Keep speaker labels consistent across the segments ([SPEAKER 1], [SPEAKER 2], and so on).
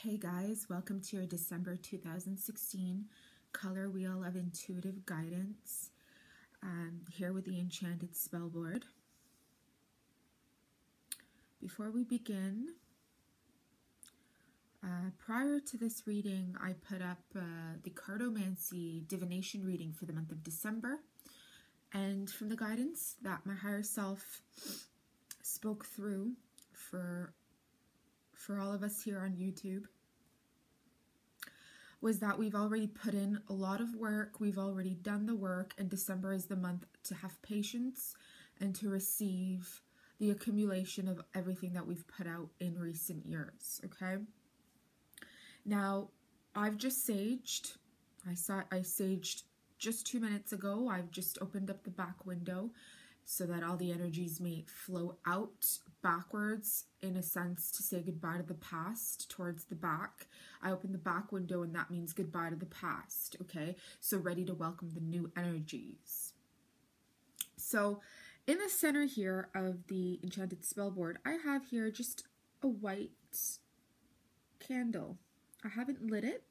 [SPEAKER 1] Hey guys, welcome to your December 2016 color wheel of intuitive guidance. Here with the enchanted spell board. Before we begin, prior to this reading, I put up the cartomancy divination reading for the month of December, and from the guidance that my higher self spoke through for all of us here on YouTube, was that we've already put in a lot of work, we've already done the work, and December is the month to have patience and to receive the accumulation of everything that we've put out in recent years, okay? Now, I've just saged. I saged just 2 minutes ago. I've just opened up the back window so that all the energies may flow out backwards, in a sense, to say goodbye to the past towards the back. I opened the back window, and that means goodbye to the past, okay? So ready to welcome the new energies. So in the center here of the enchanted spell board, I have here just a white candle. I haven't lit it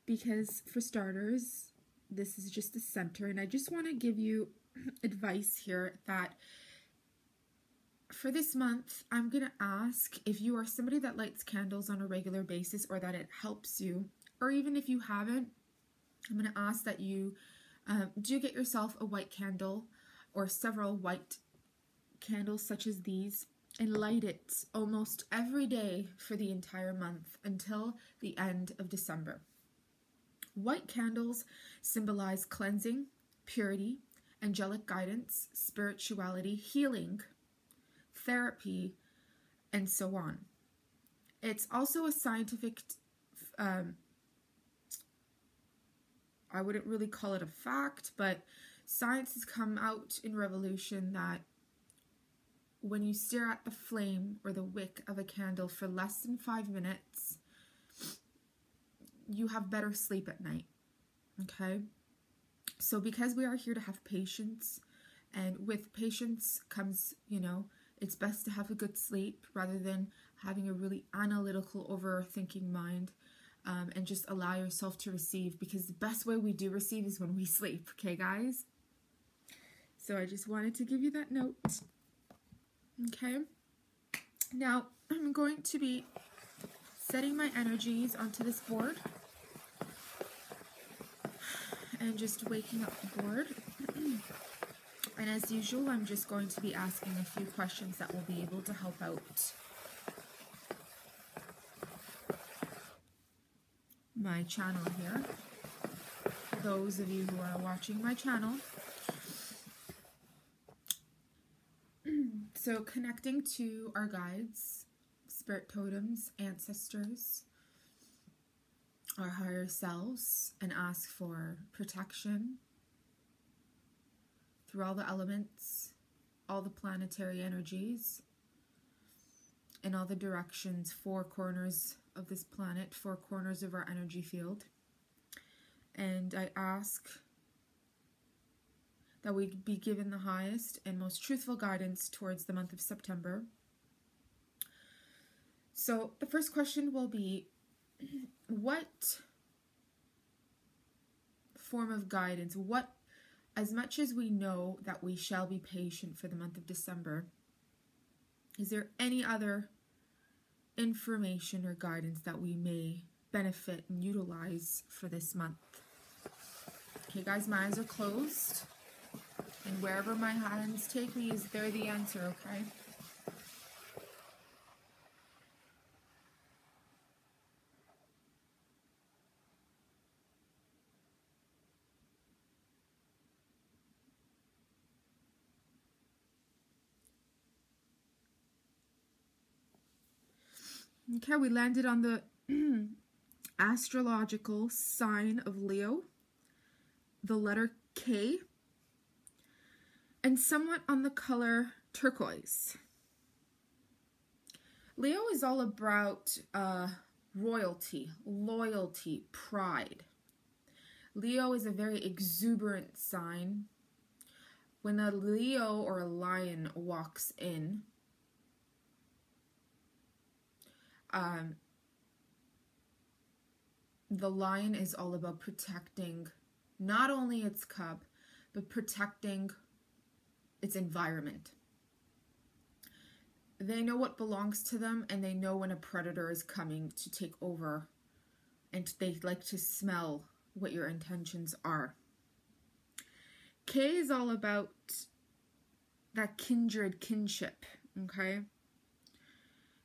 [SPEAKER 1] because, for starters, this is just the center, and I just want to give you advice here that for this month, I'm going to ask if you are somebody that lights candles on a regular basis, or that it helps you, or even if you haven't, I'm going to ask that you do get yourself a white candle or several white candles such as these, and light it almost every day for the entire month until the end of December. White candles symbolize cleansing, purity, angelic guidance, spirituality, healing, therapy, and so on. It's also a scientific, I wouldn't really call it a fact, but science has come out in revolution that when you stare at the flame or the wick of a candle for less than 5 minutes, you have better sleep at night, okay? So because we are here to have patience, and with patience comes, it's best to have a good sleep rather than having a really analytical, overthinking mind, and just allow yourself to receive, because the best way we do receive is when we sleep, okay guys? So I just wanted to give you that note, okay? Now, I'm going to be setting my energies onto this board and just waking up the board. And as usual, I'm just going to be asking a few questions that will be able to help out my channel here. Those of you who are watching my channel. So connecting to our guides, spirit totems, ancestors, our higher selves, and ask for protection through all the elements, all the planetary energies, in all the directions, 4 corners of this planet, 4 corners of our energy field. And I ask that we be given the highest and most truthful guidance towards the month of September. So the first question will be, what form of guidance, as much as we know that we shall be patient for the month of December, is there any other information or guidance that we may benefit and utilize for this month? Okay guys, my eyes are closed, and wherever my hands take me, they're the answer, okay? Okay, we landed on the astrological sign of Leo, the letter K, and somewhat on the color turquoise. Leo is all about royalty, loyalty, pride. Leo is a very exuberant sign. When a Leo or a lion walks in, the lion is all about protecting not only its cub, but protecting its environment. They know what belongs to them, and they know when a predator is coming to take over, and they like to smell what your intentions are. K is all about that kindred kinship, okay?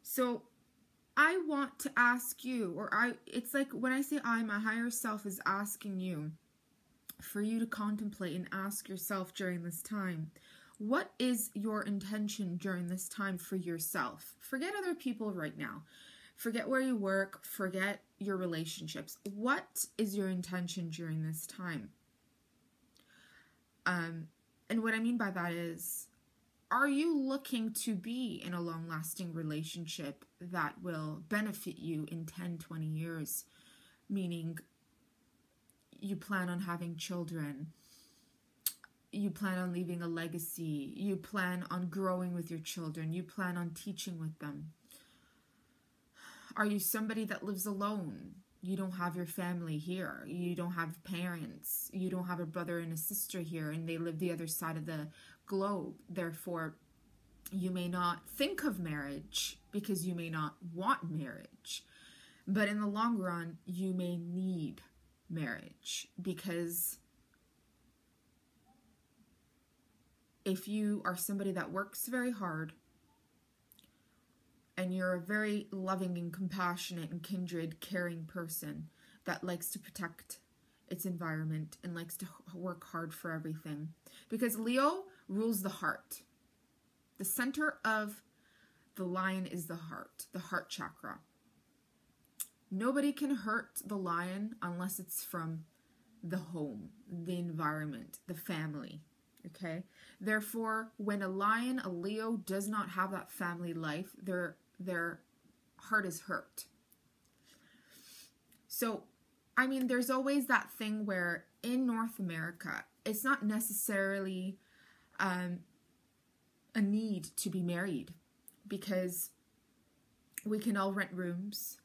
[SPEAKER 1] So I want to ask you, it's like when I say I, my higher self is asking you for you to contemplate and ask yourself during this time, what is your intention during this time for yourself? Forget other people right now. Forget where you work. Forget your relationships. What is your intention during this time? And what I mean by that is, are you looking to be in a long-lasting relationship that will benefit you in 10, 20 years? Meaning, you plan on having children. You plan on leaving a legacy. You plan on growing with your children. You plan on teaching with them. Are you somebody that lives alone? You don't have your family here. You don't have parents. You don't have a brother and a sister here, and they live the other side of the globe. Therefore, you may not think of marriage because you may not want marriage. But in the long run, you may need marriage, because if you are somebody that works very hard and you're a very loving and compassionate and kindred, caring person that likes to protect its environment and likes to work hard for everything, because Leo rules the heart. The center of the lion is the heart chakra. Nobody can hurt the lion unless it's from the home, the environment, the family. Okay? Therefore, when a lion, a Leo, does not have that family life, their heart is hurt. So, I mean, there's always that thing where in North America, it's not necessarily a need to be married, because we can all rent rooms.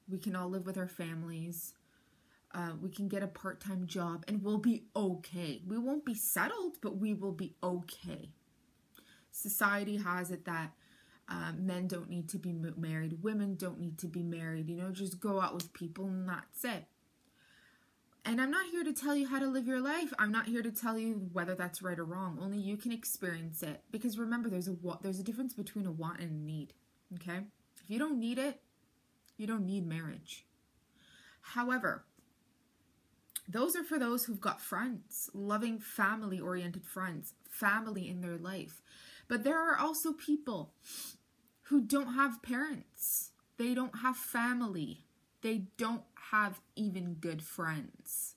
[SPEAKER 1] We can all live with our families. We can get a part-time job and we'll be okay. We won't be settled, but we will be okay. Society has it that men don't need to be married. Women don't need to be married. You know, just go out with people and that's it. And I'm not here to tell you how to live your life. I'm not here to tell you whether that's right or wrong. Only you can experience it. Because remember, there's a difference between a want and a need. Okay? If you don't need it, you don't need marriage. However, those are for those who've got friends, loving family-oriented friends, family in their life. But there are also people who don't have parents. They don't have family. They don't have even good friends.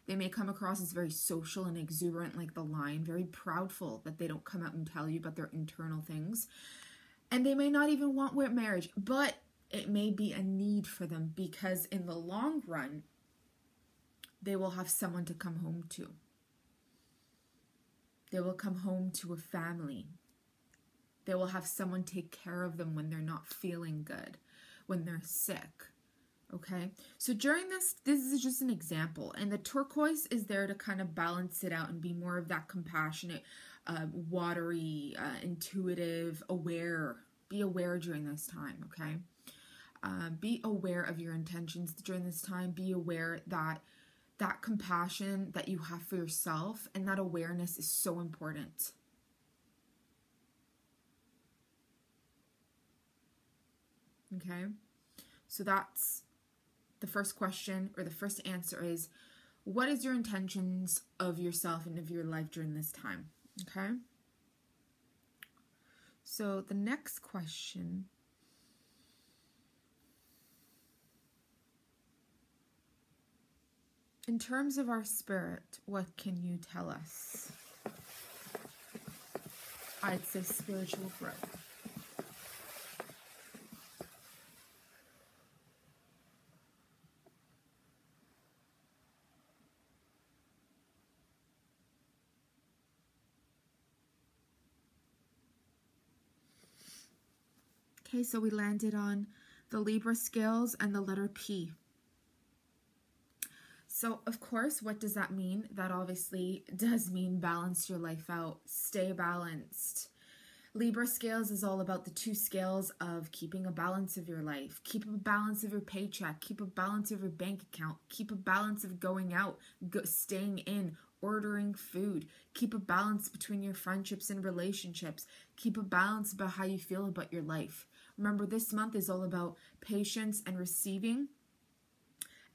[SPEAKER 1] They may come across as very social and exuberant like the lion, very proudful that they don't come out and tell you about their internal things. And they may not even want marriage, but it may be a need for them, because in the long run, they will have someone to come home to. They will come home to a family. They will have someone take care of them when they're not feeling good, when they're sick. Okay? So during this is just an example. And the turquoise is there to kind of balance it out and be more of that compassionate, watery, intuitive, aware. Be aware during this time, okay? Be aware of your intentions during this time. Be aware that that compassion that you have for yourself and that awareness is so important. Okay? So that's the first question, or the first answer is, what is your intentions of yourself and of your life during this time? Okay? So the next question, in terms of our spirit, what can you tell us? I'd say spiritual growth. Okay, so we landed on the Libra scales and the letter P. So, of course, what does that mean? That obviously does mean balance your life out. Stay balanced. Libra scales is all about the two scales of keeping a balance of your life. Keep a balance of your paycheck. Keep a balance of your bank account. Keep a balance of going out, staying in, ordering food. Keep a balance between your friendships and relationships. Keep a balance about how you feel about your life. Remember, this month is all about patience and receiving.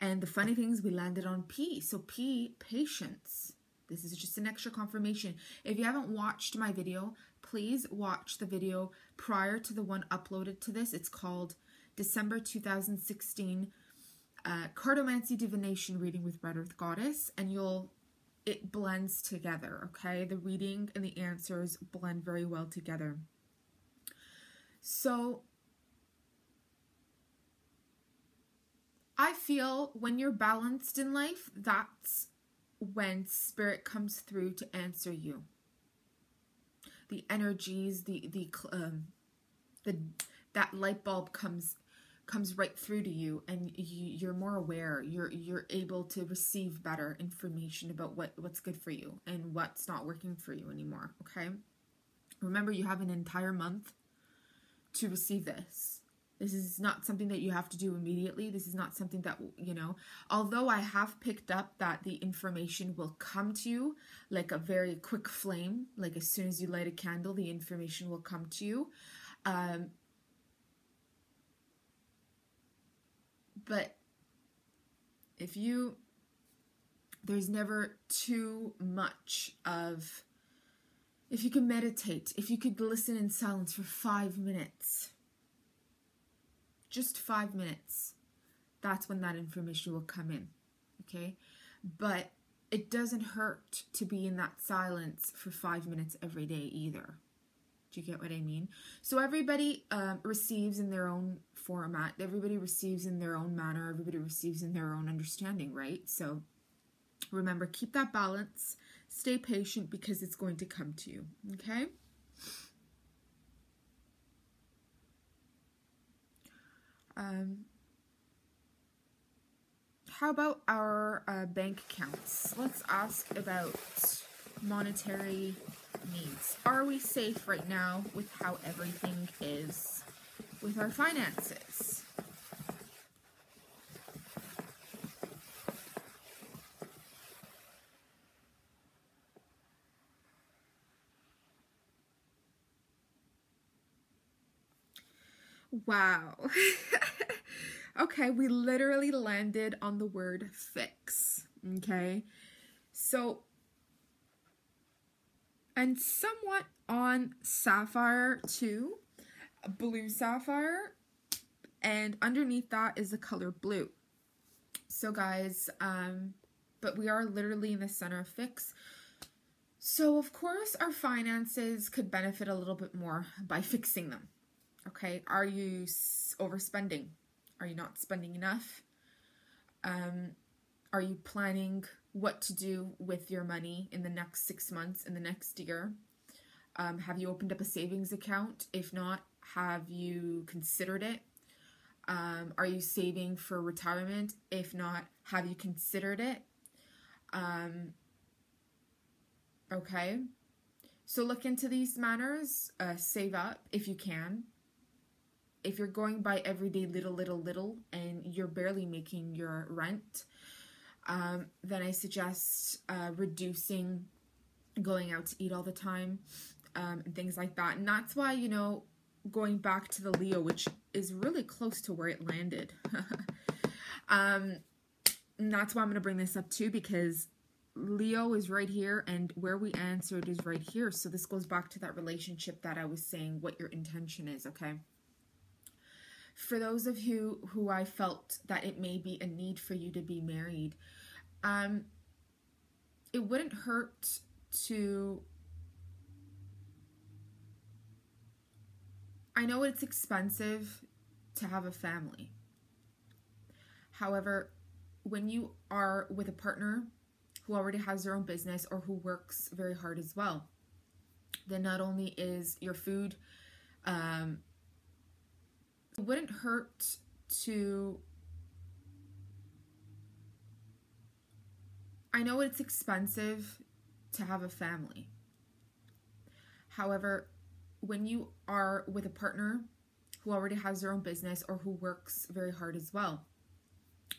[SPEAKER 1] And the funny thing is we landed on P. So P, patience. This is just an extra confirmation. If you haven't watched my video, please watch the video prior to the one uploaded to this. It's called December 2016 Cartomancy Divination Reading with Red Earth Goddess. And it blends together, okay? The reading and the answers blend very well together. So I feel when you're balanced in life, that's when spirit comes through to answer you. The energies, that light bulb comes right through to you, and you're more aware. You're able to receive better information about what's good for you and what's not working for you anymore. Okay, remember, you have an entire month to receive this. This is not something that you have to do immediately. This is not something that, although I have picked up that the information will come to you like a very quick flame, like as soon as you light a candle, the information will come to you. But there's never too much of, if you can meditate, if you could listen in silence for 5 minutes, just 5 minutes, that's when that information will come in, okay? But it doesn't hurt to be in that silence for 5 minutes every day either. Do you get what I mean? So everybody receives in their own format. Everybody receives in their own manner. Everybody receives in their own understanding, right? So remember, keep that balance. Stay patient because it's going to come to you, okay? How about our bank accounts? Let's ask about monetary needs. Are we safe right now with how everything is with our finances? Wow. Okay, we literally landed on the word fix. Okay, so, and somewhat on sapphire too, blue sapphire, and underneath that is the color blue. So guys, but we are literally in the center of fix. So of course our finances could benefit a little bit more by fixing them. Okay, are you overspending? Are you not spending enough? Are you planning what to do with your money in the next 6 months, in the next year? Have you opened up a savings account? If not, have you considered it? Are you saving for retirement? If not, have you considered it? Okay, so look into these matters. Save up if you can. If you're going by everyday little, and you're barely making your rent, then I suggest reducing going out to eat all the time, and things like that. And that's why, going back to the Leo, which is really close to where it landed. And that's why I'm going to bring this up too, because Leo is right here and where we answered is right here. So this goes back to that relationship that I was saying, what your intention is, okay? For those of you who I felt that it may be a need for you to be married, it wouldn't hurt to, I know it's expensive to have a family. However, when you are with a partner who already has their own business or who works very hard as well, then not only is your food It wouldn't hurt to, I know it's expensive to have a family. However, when you are with a partner who already has their own business or who works very hard as well,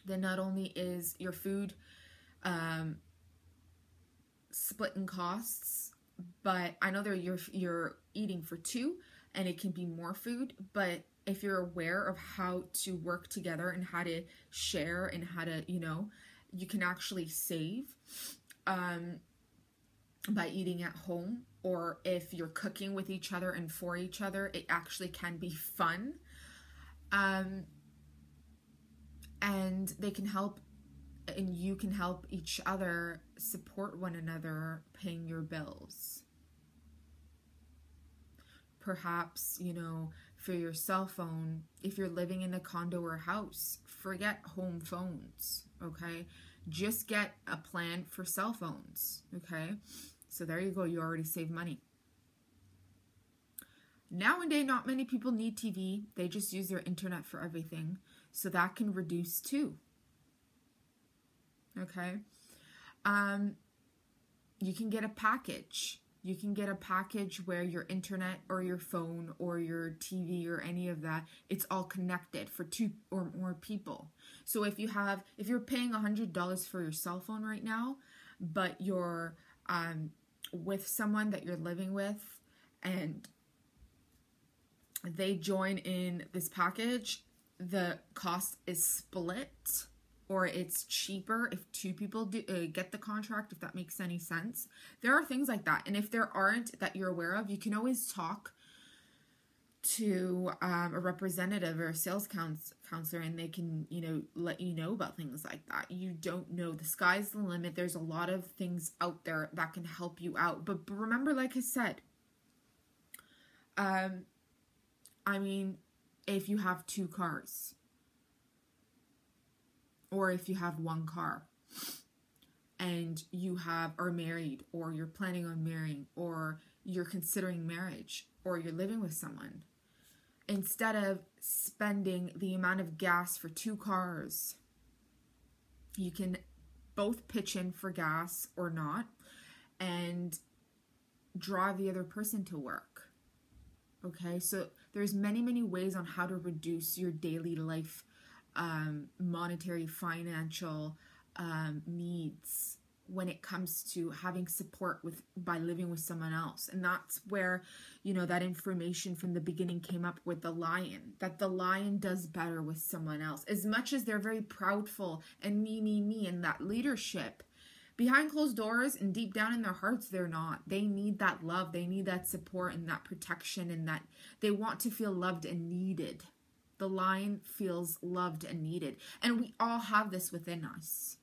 [SPEAKER 1] then not only is your food split in costs, but I know that you're eating for two and it can be more food, but if you're aware of how to work together and how to share and how to, you can actually save by eating at home, or if you're cooking with each other and for each other, it actually can be fun. And they can help, and you can help each other support one another paying your bills. Perhaps, for your cell phone, if you're living in a condo or house, forget home phones, okay? Just get a plan for cell phones, okay? So there you go, you already save money. Nowadays, not many people need TV. They just use their internet for everything. So that can reduce too. Okay? You can get a package. You can get a package where your internet or your phone or your TV or any of that, it's all connected for two or more people. So if you're paying $100 for your cell phone right now, but you're with someone that you're living with and they join in this package, the cost is split, or it's cheaper if two people get the contract, if that makes any sense. There are things like that. And if there aren't that you're aware of, you can always talk to a representative or a sales counselor, and they can, let you know about things like that. You don't know. The sky's the limit. There's a lot of things out there that can help you out. But remember, like I said, if you have two cars, or if you have one car, and you are married, or you're planning on marrying, or you're considering marriage, or you're living with someone, instead of spending the amount of gas for two cars, you can both pitch in for gas or not and drive the other person to work. Okay, so there's many ways on how to reduce your daily life monetary, financial needs when it comes to having support by living with someone else. And that's where, that information from the beginning came up with the lion, that the lion does better with someone else. As much as they're very proudful and me, and that leadership, behind closed doors and deep down in their hearts, they're not. They need that love. They need that support and that protection, and that they want to feel loved and needed. The lion feels loved and needed. And we all have this within us.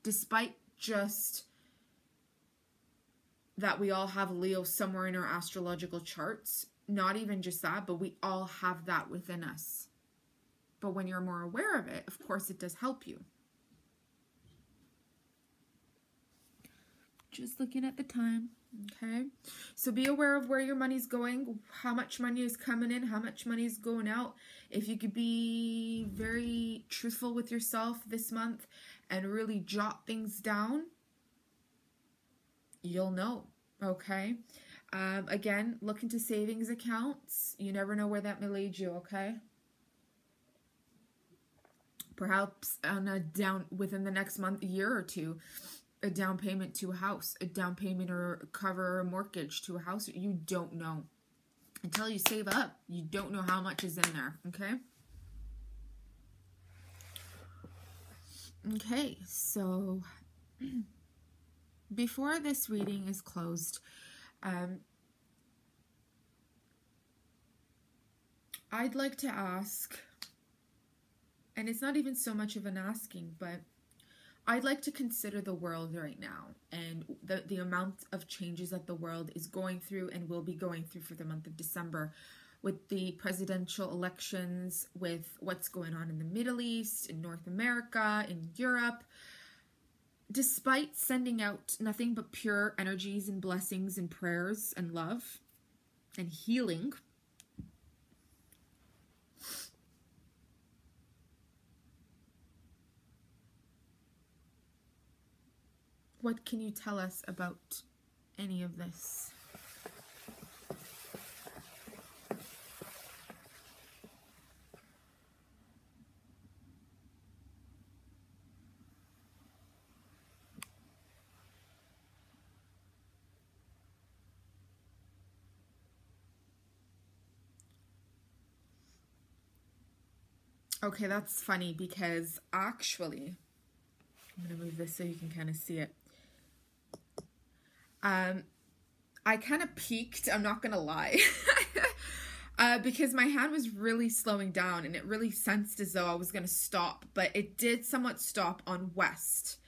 [SPEAKER 1] Despite just that we all have Leo somewhere in our astrological charts, not even just that, but we all have that within us. But when you're more aware of it, of course, it does help you. Just looking at the time. Okay, so be aware of where your money's going, how much money is coming in, how much money is going out. If you could be very truthful with yourself this month and really jot things down, you'll know. Okay, again, look into savings accounts. You never know where that may lead you. Okay, perhaps within the next month, year or two, a down payment to a house, a down payment or cover a mortgage to a house. You don't know. Until you save up, you don't know how much is in there, okay? Okay, so before this reading is closed, I'd like to ask, and it's not even so much of an asking, but I'd like to consider the world right now and the amount of changes that the world is going through and will be going through for the month of December, with the presidential elections, with what's going on in the Middle East, in North America, in Europe. Despite sending out nothing but pure energies and blessings and prayers and love and healing, What can you tell us about any of this? Okay, that's funny because actually, I'm going to move this so you can kind of see it. I kind of peaked, I'm not going to lie, because my hand was really slowing down and it really sensed as though I was going to stop, but it did somewhat stop on west.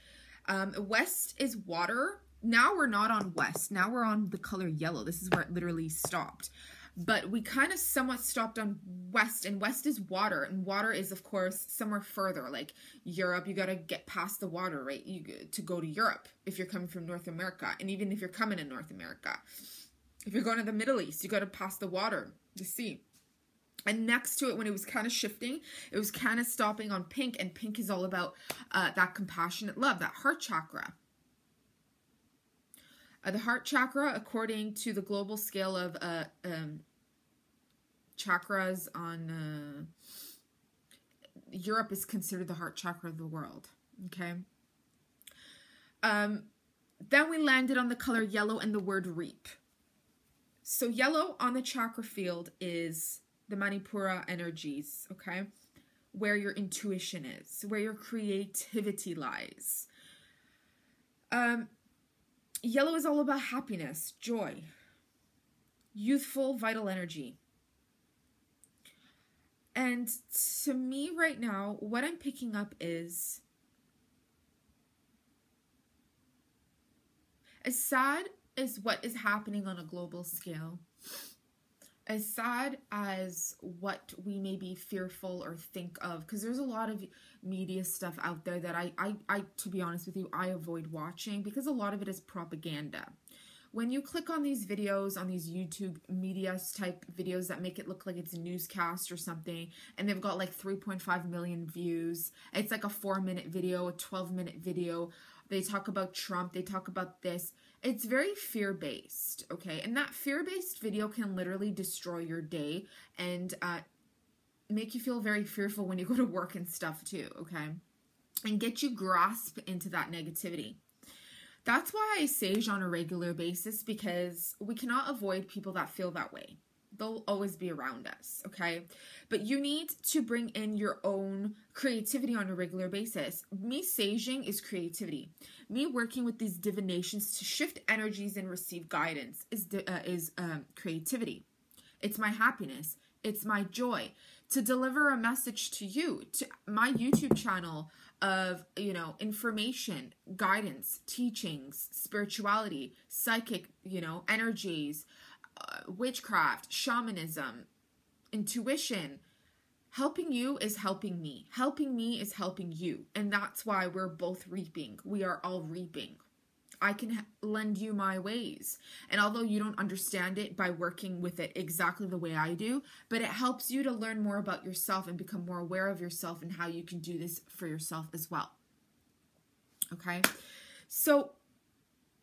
[SPEAKER 1] West is water. Now we're not on west. Now we're on the color yellow. This is where it literally stopped. But we kind of somewhat stopped on west, and west is water, and water is, of course, somewhere further, like Europe. You got to get past the water, right, to go to Europe if you're coming from North America, and even if you're coming in North America. If you're going to the Middle East, you got to pass the water, the sea. And next to it, when it was kind of shifting, it was kind of stopping on pink, and pink is all about that compassionate love, that heart chakra. The heart chakra, according to the global scale of chakras on Europe, is considered the heart chakra of the world. Okay. Then we landed on the color yellow and the word reap. So yellow on the chakra field is the Manipura energies, okay? Where your intuition is, where your creativity lies. Yellow is all about happiness, joy, youthful, vital energy. And to me right now, what I'm picking up is, as sad as what is happening on a global scale, as sad as what we may be fearful or think of, because there's a lot of media stuff out there that I, to be honest with you, I avoid watching because a lot of it is propaganda. When you click on these videos, on these YouTube media type videos that make it look like it's a newscast or something, and they've got like 3.5 million views, it's like a 4-minute video, a 12-minute video, they talk about Trump, they talk about this. It's very fear-based, okay? And that fear-based video can literally destroy your day and make you feel very fearful when you go to work and stuff too, okay? And get you grasp into that negativity. That's why I sage on a regular basis, because we cannot avoid people that feel that way. They'll always be around us, okay? But you need to bring in your own creativity on a regular basis. Me saging is creativity. Me working with these divinations to shift energies and receive guidance is creativity. It's my happiness. It's my joy. To deliver a message to you, to my YouTube channel of, you know, information, guidance, teachings, spirituality, psychic, you know, energies, witchcraft, shamanism, intuition. Helping you is helping me. Helping me is helping you. And that's why we're both reaping. We are all reaping. I can lend you my ways. And although you don't understand it by working with it exactly the way I do, but it helps you to learn more about yourself and become more aware of yourself and how you can do this for yourself as well. Okay? So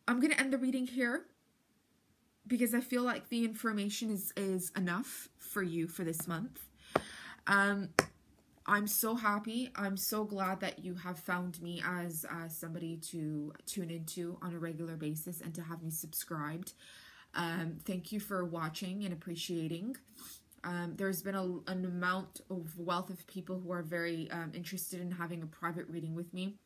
[SPEAKER 1] I'm going to end the reading here, because I feel like the information is enough for you for this month. I'm so happy. I'm so glad that you have found me as somebody to tune into on a regular basis and to have me subscribed. Thank you for watching and appreciating. There's been an amount of wealth of people who are very interested in having a private reading with me.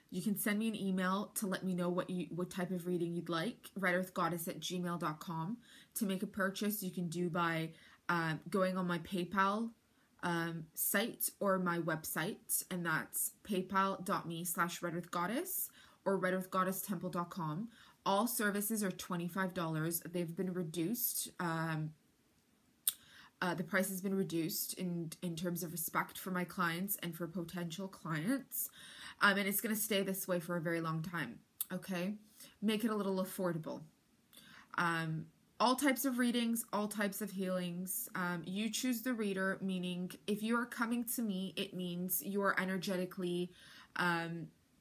[SPEAKER 1] You can send me an email to let me know what type of reading you'd like, redearthgoddess@gmail.com. To make a purchase, you can do by going on my PayPal site or my website, and that's paypal.me/redearthgoddess or redearthgoddesstemple.com. All services are $25. They've been reduced. The price has been reduced in terms of respect for my clients and for potential clients. And it's going to stay this way for a very long time. Okay? Make it a little affordable. All types of readings, all types of healings. You choose the reader, meaning if you are coming to me, it means you are energetically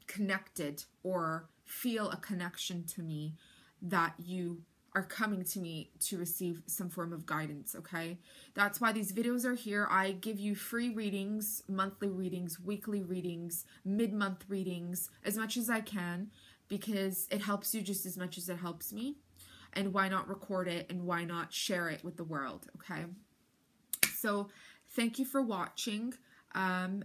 [SPEAKER 1] connected or feel a connection to me, that you are coming to me to receive some form of guidance, okay? That's why these videos are here. I give you free readings, monthly readings, weekly readings, mid-month readings, as much as I can, because it helps you just as much as it helps me. And why not record it, and why not share it with the world, okay? So thank you for watching, and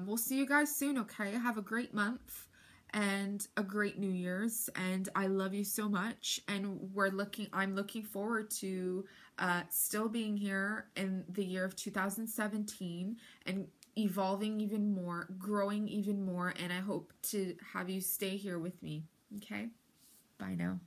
[SPEAKER 1] we'll see you guys soon, okay? Have a great month and a great New Year's, and I love you so much, and I'm looking forward to still being here in the year of 2017 and evolving even more, growing even more, and I hope to have you stay here with me, okay? Bye now.